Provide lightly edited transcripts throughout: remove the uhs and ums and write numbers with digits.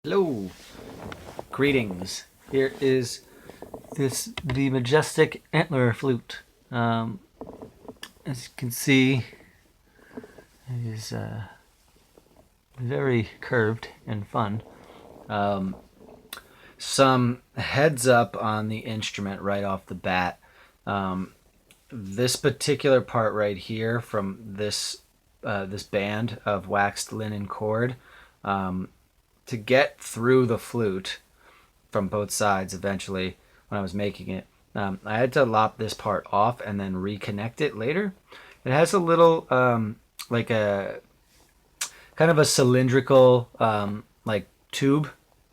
Hello, greetings. Here is the majestic Antler Flute. As you can see, it is very curved and fun. Some heads up on the instrument right off the bat. This particular part right here from this band of waxed linen cord, to get through the flute from both sides eventually when I was making it, I had to lop this part off and then reconnect it later. It has a little like a kind of a cylindrical like tube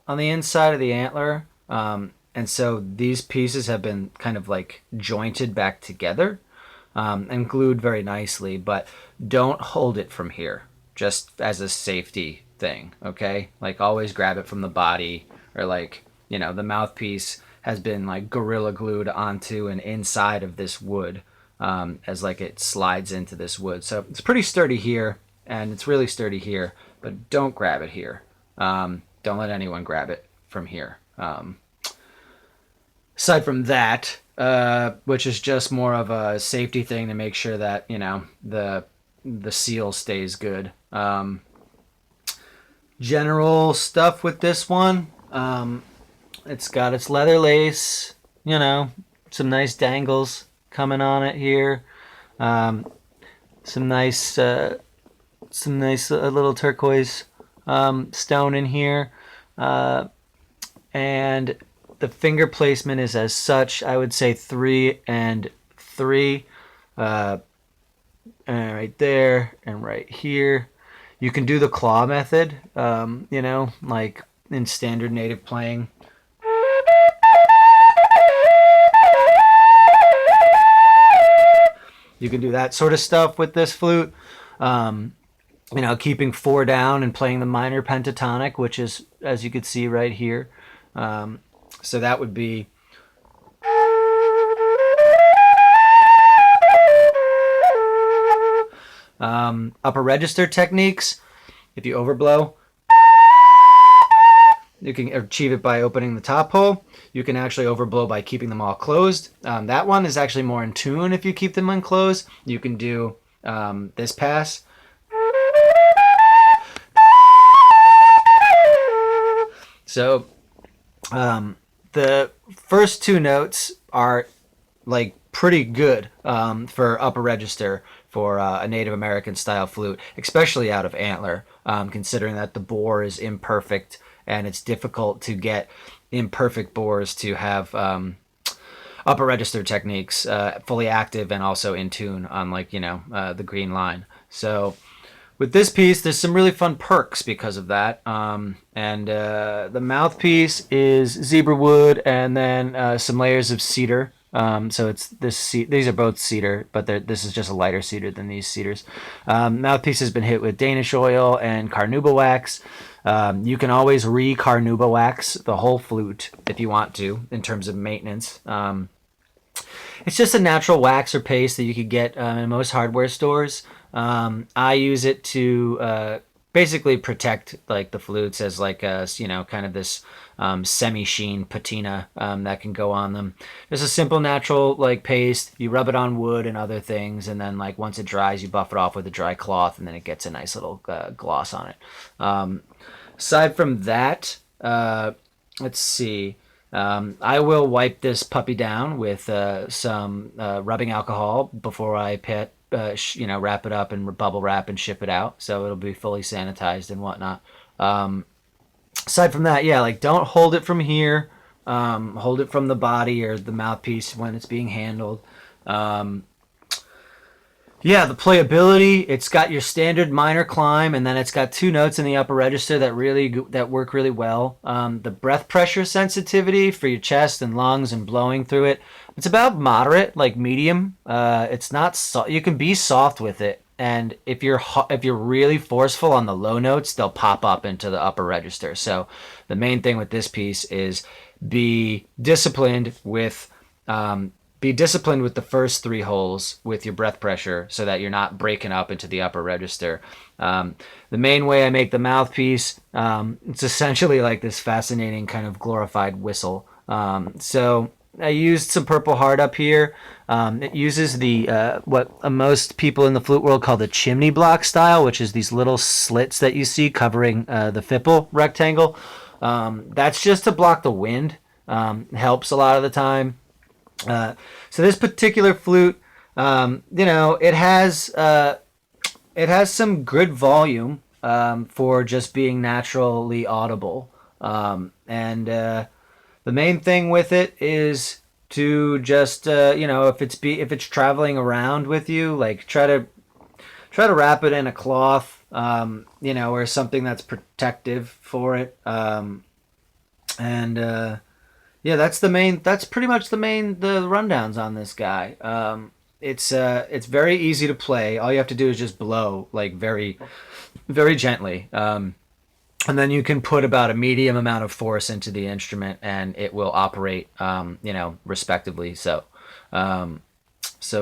on the inside of the antler, and so these pieces have been kind of like jointed back together and glued very nicely, but don't hold it from here, just as a safety thing, okay? Like always grab it from the body, or like, the mouthpiece has been like gorilla glued onto and inside of this wood, as like it slides into this wood. So it's pretty sturdy here, and it's really sturdy here, but don't grab it here. Don't let anyone grab it from here. Aside from that, which is just more of a safety thing to make sure that the seal stays good. General stuff with this one. It's got its leather lace, some nice dangles coming on it here. Some nice little turquoise stone in here, and the finger placement is as such. I would say 3 and 3, and right there and right here. You can do the claw method, like in standard native playing. You can do that sort of stuff with this flute. Keeping 4 down and playing the minor pentatonic, which is, as you can see right here. So that would be... upper register techniques. If you overblow, you can achieve it by opening the top hole. You can actually overblow by keeping them all closed. That one is actually more in tune if you keep them unclosed. You can do this pass. So the first 2 notes are like pretty good for upper register for a Native American style flute, especially out of Antler, considering that the bore is imperfect and it's difficult to get imperfect bores to have upper register techniques fully active and also in tune on the green line. So with this piece, there's some really fun perks because of that. The mouthpiece is zebra wood and then some layers of cedar. So it's this. These are both cedar, but this is just a lighter cedar than these cedars. Mouthpiece has been hit with Danish oil and carnauba wax. You can always re-carnauba wax the whole flute if you want to, in terms of maintenance. It's just a natural wax or paste that you could get in most hardware stores. I use it to basically protect like the flutes as like a kind of this semi-sheen patina that can go on them. It's a simple natural like paste. You rub it on wood and other things, and then like once it dries, you buff it off with a dry cloth, and then it gets a nice little gloss on it. Aside from that, let's see. I will wipe this puppy down with some rubbing alcohol before I wrap it up and bubble wrap and ship it out, so it'll be fully sanitized and whatnot. Aside from that, don't hold it from here. Hold it from the body or the mouthpiece when it's being handled. The playability, it's got your standard minor climb, and then it's got 2 notes in the upper register that work really well. The breath pressure sensitivity for your chest and lungs and blowing through it, it's about moderate, like medium. It's not you can be soft with it, and if you're really forceful on the low notes, they'll pop up into the upper register. So the main thing with this piece is be disciplined with be disciplined with the first three holes with your breath pressure so that you're not breaking up into the upper register. The main way I make the mouthpiece, it's essentially like this fascinating kind of glorified whistle. So I used some Purple Heart up here. It uses the what most people in the flute world call the chimney block style, which is these little slits that you see covering the fipple rectangle. That's just to block the wind. Helps a lot of the time. So this particular flute, it has some good volume for just being naturally audible. And the main thing with it is to just if it's traveling around with you, like try to wrap it in a cloth, or something that's protective for it. And Yeah, that's pretty much the rundowns on this guy. It's very easy to play. All you have to do is just blow like very, very gently. And then you can put about a medium amount of force into the instrument and it will operate, respectively. So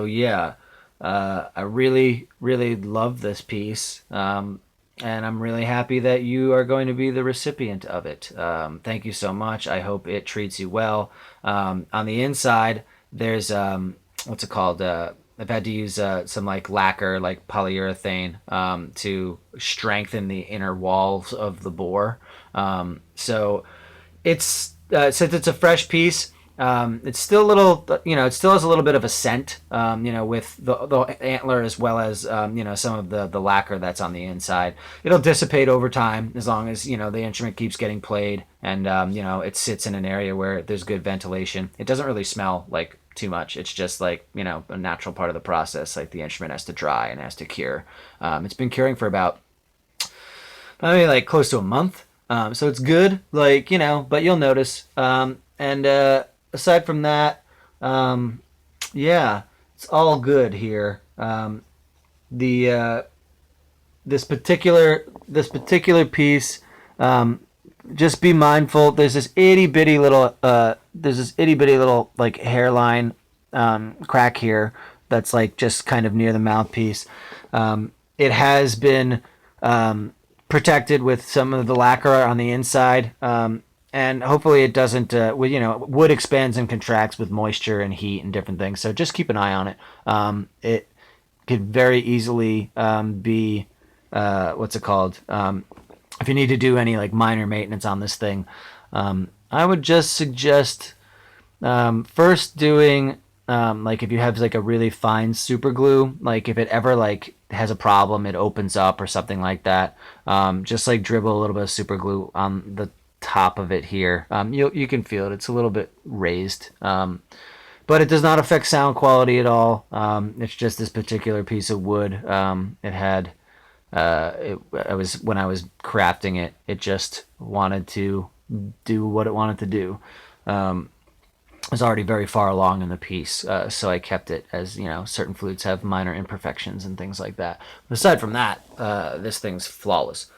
yeah, I really, really love this piece. And I'm really happy that you are going to be the recipient of it. Thank you so much. I hope it treats you well. On the inside, there's what's it called? I've had to use some like lacquer, like polyurethane, to strengthen the inner walls of the bore. So it's since it's a fresh piece, it's still a little, it still has a little bit of a scent, with the antler as well as, some of the lacquer that's on the inside. It'll dissipate over time as long as, the instrument keeps getting played and, it sits in an area where there's good ventilation. It doesn't really smell like too much. It's just like, a natural part of the process. Like the instrument has to dry and has to cure. It's been curing for about, probably like close to a month. So it's good, but you'll notice. Aside from that, yeah, it's all good here. The this particular piece, just be mindful. There's this itty bitty little like hairline crack here that's like just kind of near the mouthpiece. It has been protected with some of the lacquer on the inside. And hopefully it doesn't, wood expands and contracts with moisture and heat and different things. So just keep an eye on it. It could very easily be, what's it called? If you need to do any like minor maintenance on this thing, I would just suggest first doing, like if you have like a really fine super glue, like if it ever like has a problem, it opens up or something like that, just like dribble a little bit of super glue on the top of it here. You can feel it. It's a little bit raised, but it does not affect sound quality at all. It's just this particular piece of wood. It had, when I was crafting it, it just wanted to do what it wanted to do. It was already very far along in the piece, so I kept it as, certain flutes have minor imperfections and things like that. But aside from that, this thing's flawless.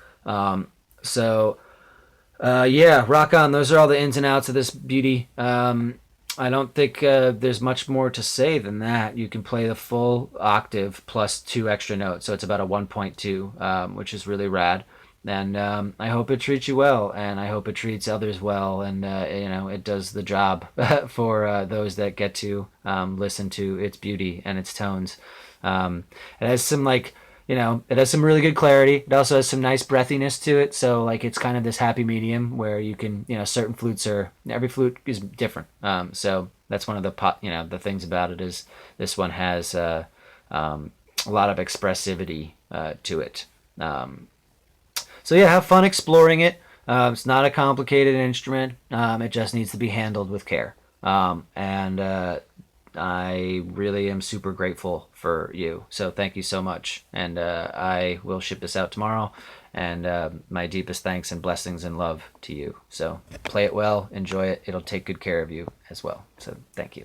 Yeah, rock on. Those are all the ins and outs of this beauty. I don't think there's much more to say than that. You can play the full octave plus 2 extra notes, so it's about a 1.2, which is really rad. And I hope it treats you well, and I hope it treats others well, and it does the job for those that get to listen to its beauty and its tones. It has some it has some really good clarity. It also has some nice breathiness to it. So like it's kind of this happy medium where you can, certain flutes every flute is different. So that's one of the things about it is this one has a lot of expressivity to it. So yeah, have fun exploring it. It's not a complicated instrument. It just needs to be handled with care. I really am super grateful for you. So thank you so much. And I will ship this out tomorrow. And my deepest thanks and blessings and love to you. So play it well, enjoy it. It'll take good care of you as well. So thank you.